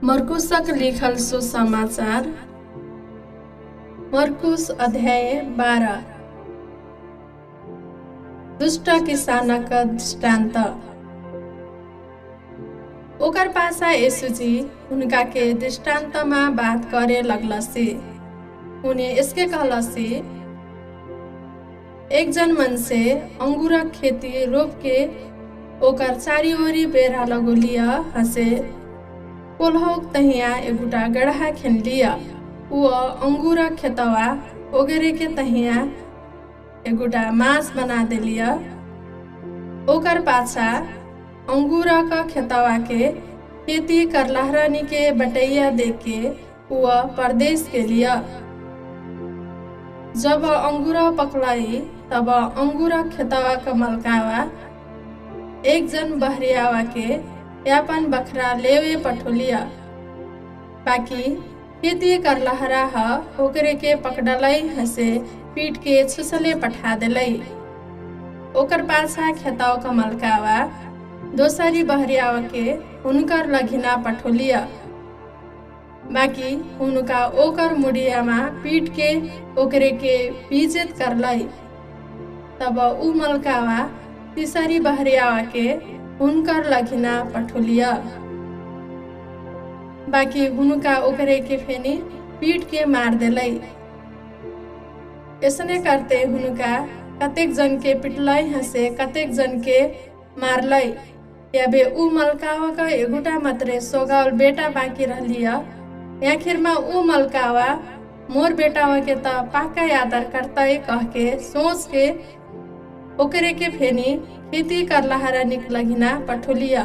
मरकुसक लिखल सुसमाचार। मरकुस अध्याय 12। दुष्ट किसानक दृष्टान्त। ओकर पासा यीशुजी उनका के दृष्टान्तमा बात करे लगलसी। उन्हें इसके कहलसी, एक जन मनसे अंगूरक खेती रोप के ओकर चारी ओरी बेरा लगोलिया हसे कोल्हौक तहिया एगुटा गढ़ा खेलिया। उ अंगूरक खेतवा ओगरे के तहिया एगुटा मास बना देलिया। ओकर पाछा अंगूरक खेतवा के खेती करलहरानी के बटैया देके उ परदेश के लिया। जब अंगूर पकलाई तब अंगूरक खेतवा का मलकावा एक जन बहरियावा के यापन बखरा लेवे पठोलिया। बाकी खेती करलहरा ओकरे के पकड़लई हसे पीट के छुसले पठा देलई। ओकर पाछा खेताव का मलकावा दोसरी बहरियावा के उनकर लघिना पठोलिया। बाकी उनका ओकर मुड़ियामा पीट के ओकरे के बीजित करलई। तब उ मलकावा तीसरी बहरियावा के उनकर लघिना पठोलिया। बाकी उनका ओकरे के फेनी पीट के मार देलई। ऐसने करते उनका कतेक जन के पिटलई हसे कतेक जन के मारलई। याबे उ मलकावा का एगुटा मतरे सोगावल बेटा बाकी रहलिया। आखिर में उ मलकावा मोर बेटावा के त पाका आदर करतई कह के सोच के ओकरे के फेनी खेती करलहरा निकलगिना पठोलिया।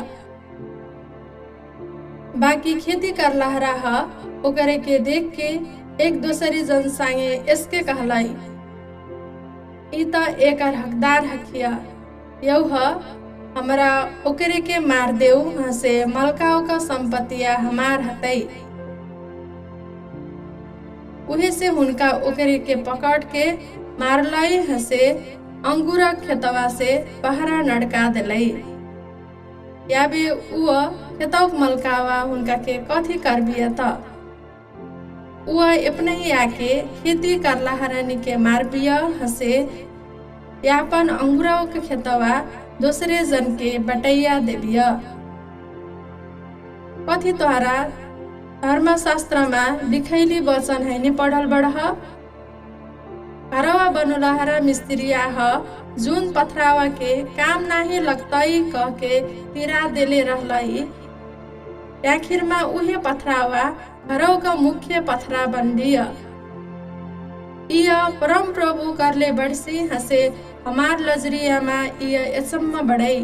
बाकी खेती करलहरा ओकरे के देख के एक दोसरी जन संगे इसके कहलाई, ई त एकर हकदार हकिया। यौ हमरा ओकरे के मार देऊ हसे मलकाओ का संपत्तिया हमार हतई। उहे से हुनका ओकरे के पकड़ के मारलाई हसे अंगूरा खेतवा से बहरा नड़का देलई। याबे उ खेतौक मलकावा उनका के कथी करबिया त उ अपने ही आके खेती करलहरानी के मारबिया हसे यापन अंगूराओ के खेतवा दूसरे जन के बटैया देबिया। कथी तोहरा धर्मशास्त्र में लिखैली वचन है नि पढ़ल बढ़। घरवा बनोलहरा मिस्त्रिया जुन पथरावा के काम नाही लगतई कह के तिरा देले रहलई। आखिर में उहे पथरावा घरव का मुख्य पथरा बन लिया। परम प्रभु करले बड़सी हसे हमार लजरिया में एसम्म बढ़ई।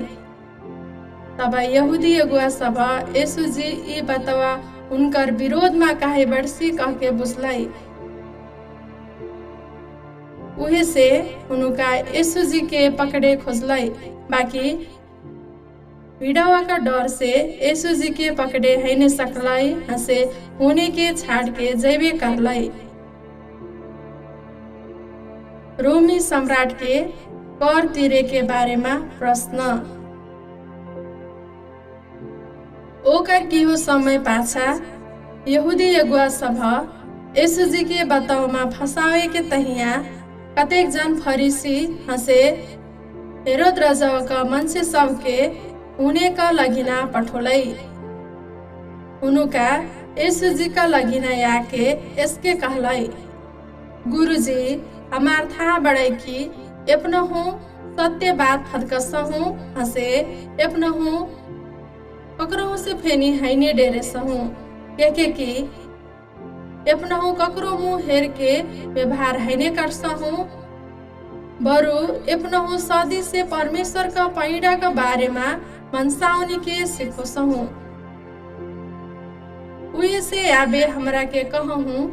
तब यहूदी अगुआ सब यीशुजी ई बतवा उनकर विरोध में काहे बड़सी कह के बुझलई। उहे से उनका यीशुजी के पकड़े खोजलई। बाकी भिड़वा का डर से यीशुजी के पकड़े है न सकलई हसे होने के छाड़ के जैबे करलई। रोमी सम्राट के कर तिरे के बारे में प्रश्न। ओकर की हो समय पाछा यहूदी अगुआ सब यीशुजी के बताव में फसावे के तहिया कतेक जन फरीसी हसे हेरोद राजा का मनसे सब के उने का लगिना पठोलई। उनका यीशुजी का लगिना आके इसके कहलई, गुरुजी हमार था बड़े की अपना हूँ सत्य बात फदकस हूँ हसे अपना हूँ ककरो से फेनी हैने डेरे सहूँ के की अपना हूँ ककरो मुँह हेर के व्यवहार हैने कर सहूँ। बरु अपना हूँ सदी से परमेश्वर का पैड़ा का बारे में मनसाउनी के सिखो सहूँ। उहे से आबे हमरा के कहूँ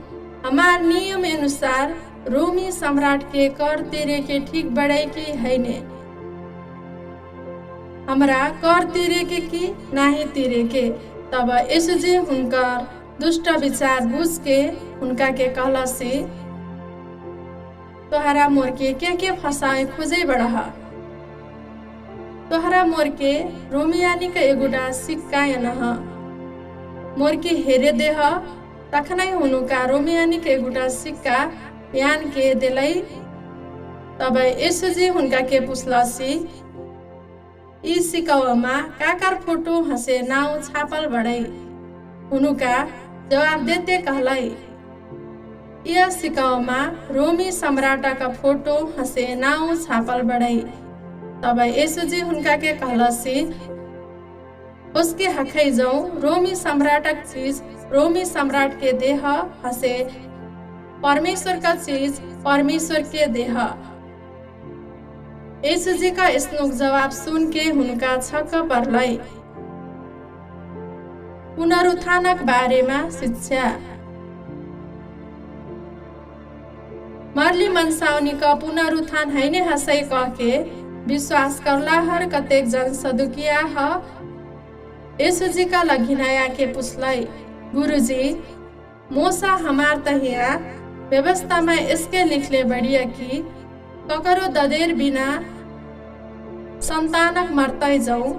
हमार नियम अनुसार रोमी सम्राट के कर तिरे के ठीक बढ़ाई की हैने। हमरा कर तिरे के की नाही तिरे के। तब यीशुजी हुनकर दुष्ट विचार बुझ के उनका के कहलसी, तोहरा मोर के फसाए खोजे बढ़ा। तोहरा मोर के रोमियानी का एगुटा सिक्का न मोर्की हेरे देह तखनै हुनुका रोमियानी के गुटा सिक्का यान के देलै। तब यीशुजी हुनका के पुछलसी ई सिक्कामा काकर फोटो हसे नाउ छापल बड़ै। हुनुका जवाब देते कहलै यह सिक्कामा रोमी सम्राटका फोटो हसे नाउ छापल बड़ै। तब यीशुजी हुनका के कहलसी उसके हखै जाऊं रोमी सम्राटक चीज रोमी सम्राट के देह हसे परमेश्वर का चीज परमेश्वर के देह। यीशुजी का स्नुक जवाब सुन के हुनका छक्क पर्लै। पुनरुत्थानक बारेमा शिक्षा। मरली मनसाउनी का पुनरुत्थान हैने हसै कहके विश्वास करला हर कतेक जन सदुकिया ह। यीशुजी का लघिनाया के पुछलै गुरुजी मूसा हमार तहिया व्यवस्था में इसके लिखले बढ़िया कि ककरो ददेर बिना संतानक मरतै जाऊं।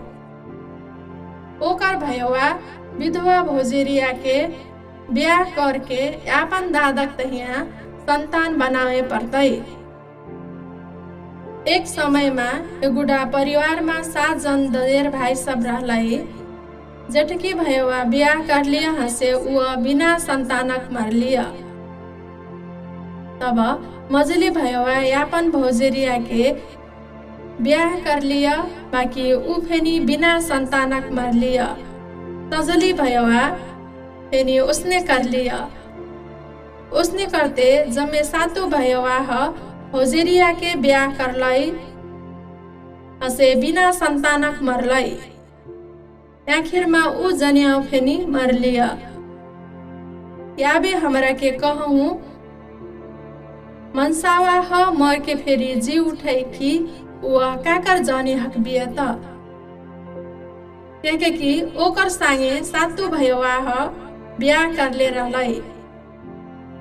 ओकर भयवा विधवा भोजेरिया के ब्याह करके यापन दादक तहिया संतान बनावे पड़तै। एक समय में एगुड़ा परिवार में 7 जन ददेर भाई सब रहलै। जेठकी भयवा ब्याह कर लिया हसे वह बिना संतानक मर लिया। तब मजली भयवा यापन भोजेरिया के ब्याह कर लिया बाकी उ फेनी बिना संतानक मर लिया। तजली भयवा फेनी उसने कर लिया। उसने करते जम्मे 7 भयवा ह भोजेरिया के ब्याह करलै हसे बिना संतानक मरलै। आखिर में उ जनिया फेनी मर लिया। याबे हमरा के कहूँ मनसावा ह मर के फेरी जी उठै कि वह काकर जाने हक बिया त। कि ओकर संगे 7 भयवा ह ब्याह करले रहलै।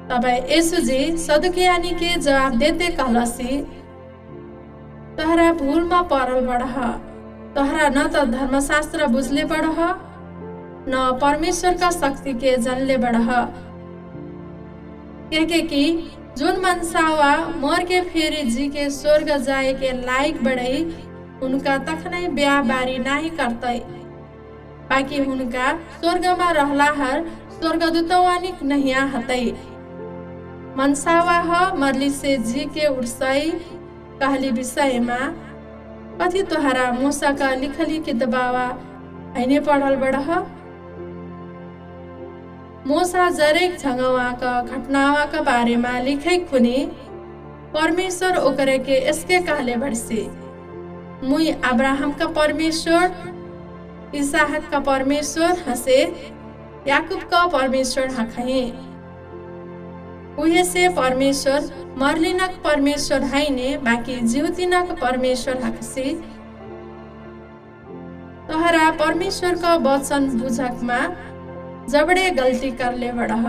तब यीशुजी सदुकियानी के जवाब देते कहलसी तहरा भूल में पड़ल बड़ह। तहरा न तो धर्मशास्त्र बुझले बड़ह न परमेश्वर का शक्ति के जानले बड़ह। कि जोन मनसावा मर के फेरी जी के स्वर्ग जाए के लायक बढ़ै उनका तखनै ब्याह बारी नाही करतै। बाकी हुनका स्वर्ग में रहला हर स्वर्गदूतवानिक नहिया हतै। मनसावा ह मरली से जी के उड़सै कहली विषय में कथी तोहरा मूसा का लिखली किताबवा हैने पढ़ल बड़ह। मूसा जरेक झंगवा का घटनावा का बारे में लिखे खुनी परमेश्वर ओकरे के इसके कहले बरसी मुई अब्राहम का परमेश्वर इसहाक का परमेश्वर हसे याकूब का परमेश्वर हखै। उहे से परमेश्वर मरलिनक परमेश्वर हैने बाकी जीवतिनक परमेश्वर हकसी। तोहरा परमेश्वर का वचन बुझक में जबड़े गलती करले बड़ह।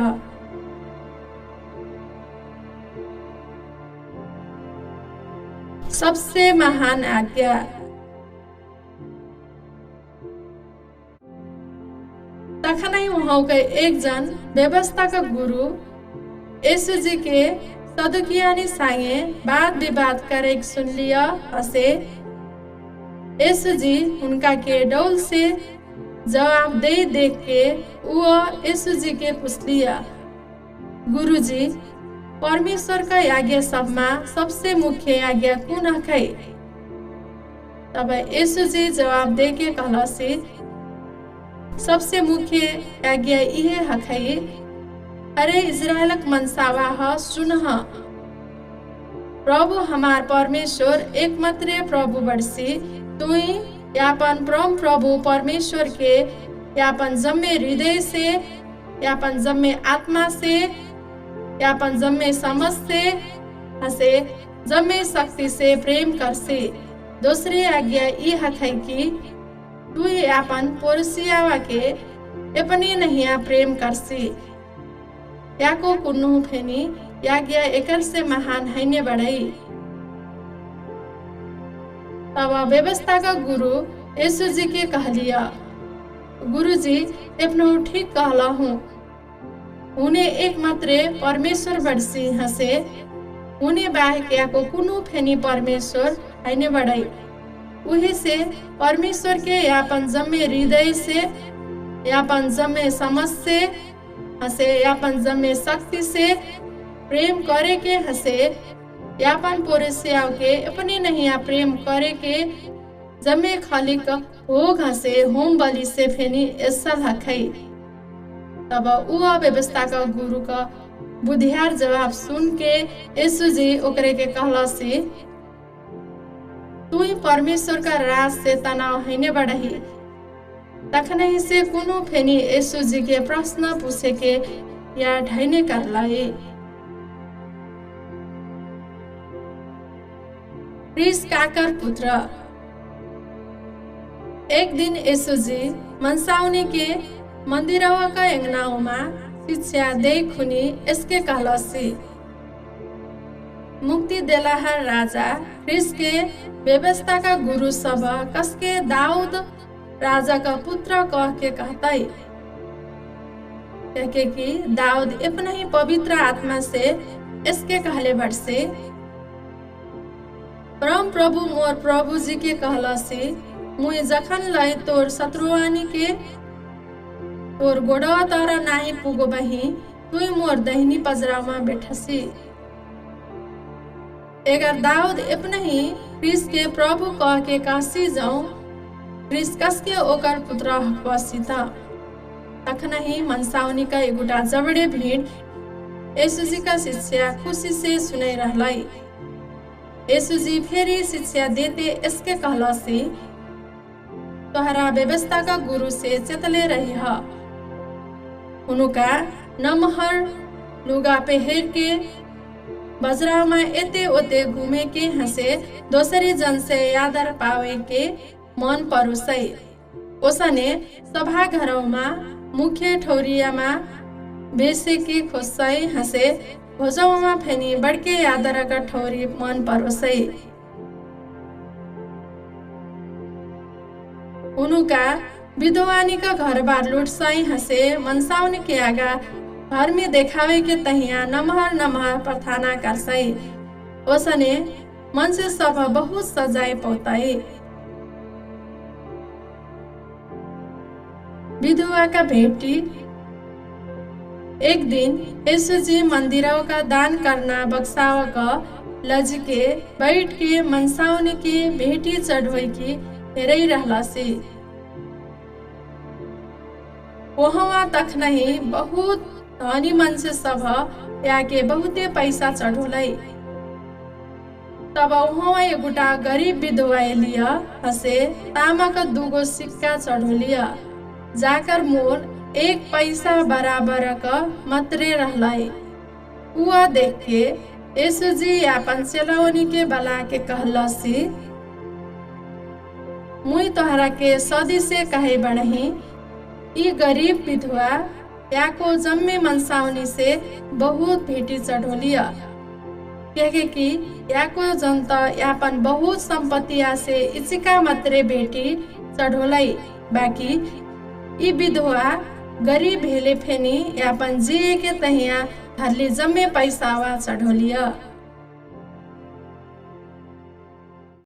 सबसे महान आज्ञा। तखनै वहाँ के एक जन व्यवस्था का गुरु यीशुजी के सदुकियानी संगे वाद विवाद करे सुन लिया हसे। यीशुजी उनका के डौल से जवाब दे देख के वह यीशुजी के पूछ लिया गुरुजी परमेश्वर का आज्ञा सब में सबसे मुख्य आज्ञा कौन हकै। तब यीशुजी जवाब दे के कहलसी सबसे मुख्य आज्ञा इहे हकै अरे इजरायलक मनसावा ह सुनह प्रभु हमार परमेश्वर एकमात्र प्रभु बरसी तुई यापन परम प्रभु परमेश्वर के यापन जम्मे हृदय से यापन जम्मे आत्मा से यापन जम्मे समझ से हसे जम्मे शक्ति से प्रेम करसे। दूसरी आज्ञा ये हकै कि तू यापन पड़ोसियावा के अपने नहिया प्रेम करसी। याको कुन्नु फेनी आज्ञा एकर से महान हैने बढ़ई। तब व्यवस्था का गुरु यीशुजी के कहलिया गुरुजी एपनो ठीक कहला हूँ। उन्हें एक मात्रे परमेश्वर बड़सी हसे उन्हें बाहेक याको कुनु फेनी परमेश्वर हैने बड़ाई। उही से परमेश्वर के यापन जम्मे हृदय से, यापन जम्मे समझ से हसे, यापन जम्मे शक्ति से प्रेम करे के हसे, यापन पोरेसियाव के अपने नहीं प्रेम करे के जम्मे खालिक हो घसे होम बलि से फेनी ऐसा हखई। तब उ व्यवस्था का गुरु का बुद्धियार जवाब सुन के यीशु जी ओकरे के कहला से तू ही परमेश्वर का राज से तनाव हैने बढ़ही। तखनही से कुनु फेनी यीशु जी के प्रश्न पूछे के या ढैने कर लाए। क्रिस काकर पुत्र। एक दिन यीशु जी मनसाउने के मंदिरवा का अंगनाओमा शिक्षा दे खुनी इसके कहला से मुक्ति देलाहर राजा क्रिस के व्यवस्था का गुरु सब कसके दाऊद राजा का पुत्र कह के कहताई। कहे कि दाऊद अपना ही पवित्र आत्मा से इसके कहले बढ़से परम प्रभु मोर प्रभु जी के कहला से मुई जखन लाई तोर शत्रुआनी के तोर गोड़वा तारा नाही पुगो बही तुई मोर दहिनी पजरामा बैठसी। अगर दाऊद अपने ही क्रिस के प्रभु कह के काशी जाऊं क्रिस कस के ओकर पुत्र हकवासी था। तखन ही मनसावनी का एगुटा जबड़े भीड़ यीशु जी का शिक्षा खुशी से सुनाई रहलाई। यीशु जी फेरी शिक्षा देते इसके कहला से तोहरा व्यवस्था का गुरु से चतले रही है। उनका नमहर लुगा पहर के बजरा में एते ओते घूमे के हंसे दोसरी जन से यादर पावे के मन परुसै। ओसने सभा घरों में मुख्य ठौरिया में बेसे के खोसै हंसे भोजवा में फेनी बड़के यादर का ठौरी मन परोसै। उनका विधवानी का घर बार लुटसाई हंसे मनसाउने के आगा घर में देखावे के तहिया नमहर नमहर प्रार्थना करसाई। ओसने मन से सब बहुत सजाए पौताई। विधवा का बेटी। एक दिन यीशु जी मंदिरों का दान करना बक्सावा का लज के बैठ के मनसाउने की बेटी चढ़ोई की हेरई रहला से वहाँ तक नहीं बहुत धनी मान्छे सब याके बहुते पैसा चढ़ोलाई। तब वहाँ एगुटा गरीब विधवा लिया हसे तामा का दुगो सिक्का चढ़ोलिया जाकर मोर एक पैसा बराबर का मतरे रहलाई। हुआ देख के यीशु जी यापन सेलावनी के बला के कहला सी मुई तोहरा के सदी से कहे बढ़ही ई गरीब विधवा याको जम्मे मनसावनी से बहुत भेटी चढ़ोलिया। कहे कि याको जनता यापन बहुत संपत्ति से इचिका मतरे बेटी चढ़ोलाई बाकी ई विधवा गरीब भेले फेनी यापन जिए के तहिया धरली जम्मे पैसावा चढ़ोलिया।